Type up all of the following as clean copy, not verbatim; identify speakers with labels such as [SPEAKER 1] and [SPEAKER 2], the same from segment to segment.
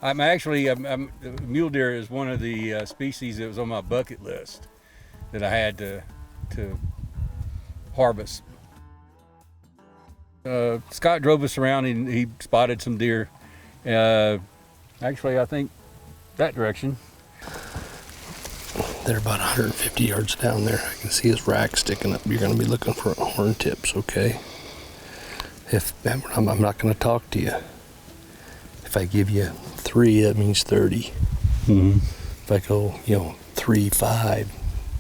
[SPEAKER 1] Mule deer is one of the species that was on my bucket list that I had to harvest. Scott drove us around and he spotted some deer. Actually, I think that direction.
[SPEAKER 2] They're about 150 yards down there. I can see his rack sticking up. You're going to be looking for horn tips, okay? I'm not going to talk to you. If I give you 3, that means 30.
[SPEAKER 1] Mm-hmm.
[SPEAKER 2] If I go, 3, 5,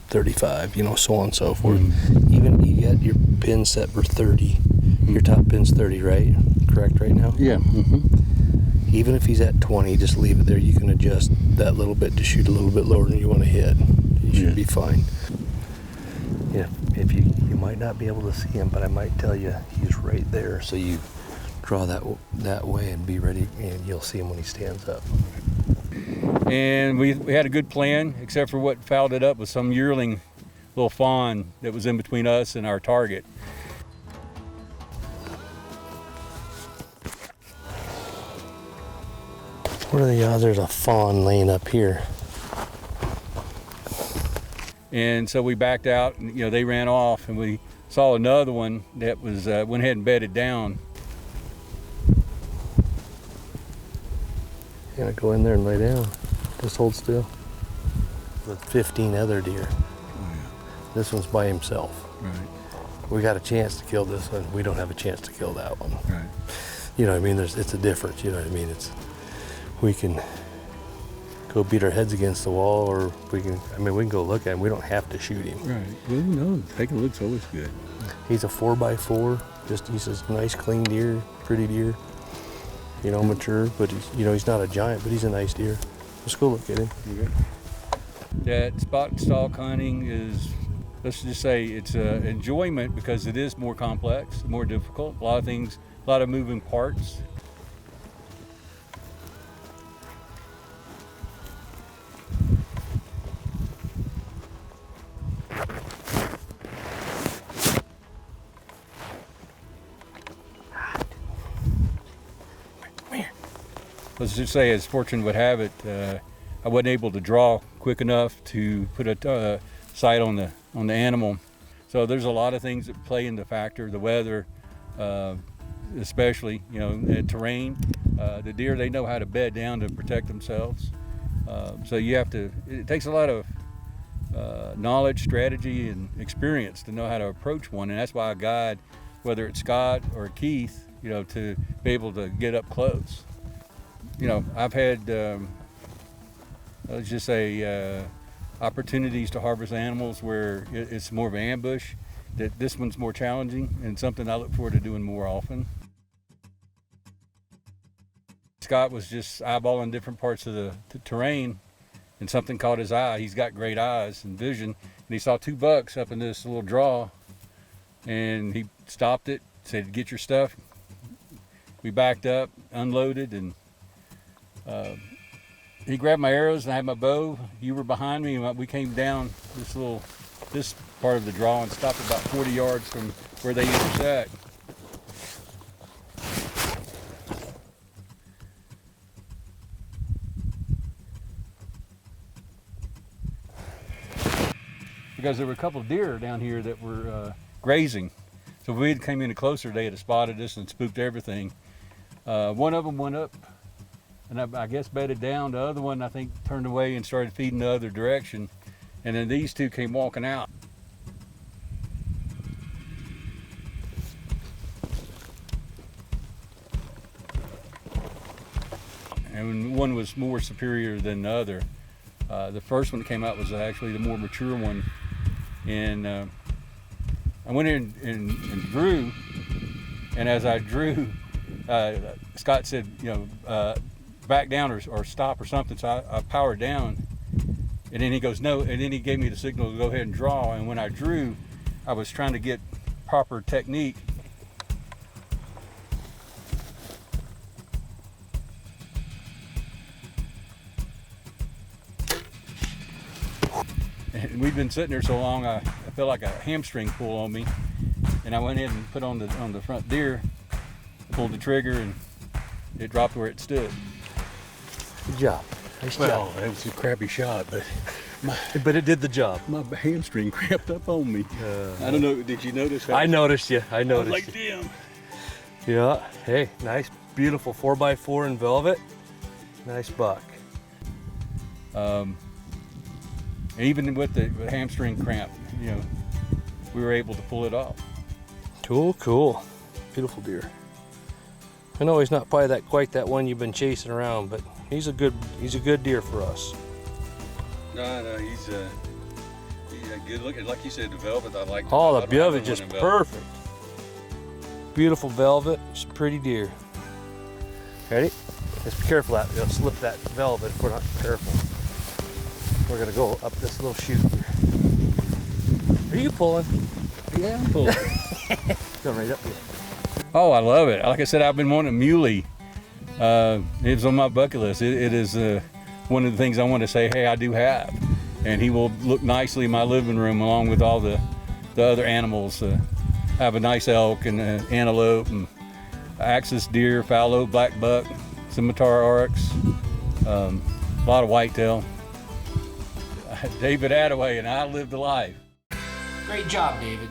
[SPEAKER 2] 35, so on and so forth.
[SPEAKER 1] Mm-hmm.
[SPEAKER 2] Even you got your pin set for 30. Mm-hmm. Your top pin's 30, right? Correct right now?
[SPEAKER 1] Yeah. Mm-hmm.
[SPEAKER 2] Even if he's at 20, just leave it there. You can adjust that little bit to shoot a little bit lower than you want to hit. You should be fine. If you might not be able to see him, but I might tell you he's right there. So you draw that way and be ready, and you'll see him when he stands up.
[SPEAKER 1] And we had a good plan, except for what fouled it up was some yearling little fawn that was in between us and our target.
[SPEAKER 2] What are the odds there's a fawn laying up here?
[SPEAKER 1] And so we backed out, and they ran off, and we saw another one that was went ahead and bedded down.
[SPEAKER 2] You gotta go in there and lay down. Just hold still. With 15 other deer.
[SPEAKER 1] Oh, yeah.
[SPEAKER 2] This one's by himself.
[SPEAKER 1] Right.
[SPEAKER 2] We got a chance to kill this one. We don't have a chance to kill that one.
[SPEAKER 1] Right.
[SPEAKER 2] You know what I mean? It's a difference. You know what I mean? We can go beat our heads against the wall, or we can go look at him. We don't have to shoot him.
[SPEAKER 1] Right. Well, no, taking a look's always good.
[SPEAKER 2] He's a 4x4. He's a nice, clean deer, pretty deer. Mature, but he's not a giant, but he's a nice deer. Let's go look at him.
[SPEAKER 1] Okay. That spot and stalk hunting is, let's just say, it's an enjoyment because it is more complex, more difficult. A lot of things, a lot of moving parts. Let's just say, as fortune would have it, I wasn't able to draw quick enough to put a sight on the animal. So there's a lot of things that play into factor. The weather, especially, the terrain. The deer, they know how to bed down to protect themselves. So it takes a lot of knowledge, strategy, and experience to know how to approach one. And that's why I guide, whether it's Scott or Keith, to be able to get up close. I've had, let's just say, opportunities to harvest animals where it's more of an ambush. That this one's more challenging and something I look forward to doing more often. Scott was just eyeballing different parts of the terrain, and something caught his eye. He's got great eyes and vision, and he saw 2 bucks up in this little draw, and he stopped it, said, "Get your stuff." We backed up, unloaded, and he grabbed my arrows, and I had my bow. You were behind me, and we came down this part of the draw and stopped about 40 yards from where they intersect. Because there were a couple of deer down here that were grazing. So if we had come any closer, they had spotted us and spooked everything. One of them went up, and I guess bedded down. The other one, I think, turned away and started feeding the other direction. And then these 2 came walking out. And one was more superior than the other. The first one that came out was actually the more mature one. And I went in and drew, and as I drew, Scott said, back down or stop or something, so I powered down, and then he goes, no, and then he gave me the signal to go ahead and draw, and when I drew, I was trying to get proper technique. And we'd been sitting there so long, I felt like a hamstring pull on me, and I went in and put on the front deer, pulled the trigger, and it dropped where it stood.
[SPEAKER 2] Good job. Nice
[SPEAKER 1] Well,
[SPEAKER 2] job.
[SPEAKER 1] that was a crappy shot, but
[SPEAKER 2] But it did the job.
[SPEAKER 1] my hamstring cramped up on me. I don't know. Did you notice?
[SPEAKER 2] I noticed you. I
[SPEAKER 1] I was
[SPEAKER 2] noticed
[SPEAKER 1] like,
[SPEAKER 2] you.
[SPEAKER 1] damn.
[SPEAKER 2] Yeah. Hey, nice, beautiful 4x4 in velvet. Nice buck.
[SPEAKER 1] Even with the hamstring cramp, you know, we were able to pull it off.
[SPEAKER 2] Cool, cool. Beautiful deer. I know he's not probably quite that one you've been chasing around, but he's a good deer for us.
[SPEAKER 1] No, he's a good looking. Like you said, the velvet, I like.
[SPEAKER 2] Oh, the velvet just perfect. Beautiful velvet. It's a pretty deer. Ready? Just be careful that you'll slip that velvet if we're not careful. We're gonna go up this little chute here. Are you pulling?
[SPEAKER 1] Yeah, I'm pulling.
[SPEAKER 2] Going right up here.
[SPEAKER 1] Oh, I love it. Like I said, I've been wanting a muley. It was on my bucket list. It is one of the things I want to say, hey, I do have. And he will look nicely in my living room along with all the other animals. I have a nice elk and an antelope and axis deer, fallow, black buck, scimitar oryx, a lot of whitetail. David Attaway, and I lived a life.
[SPEAKER 3] Great job, David.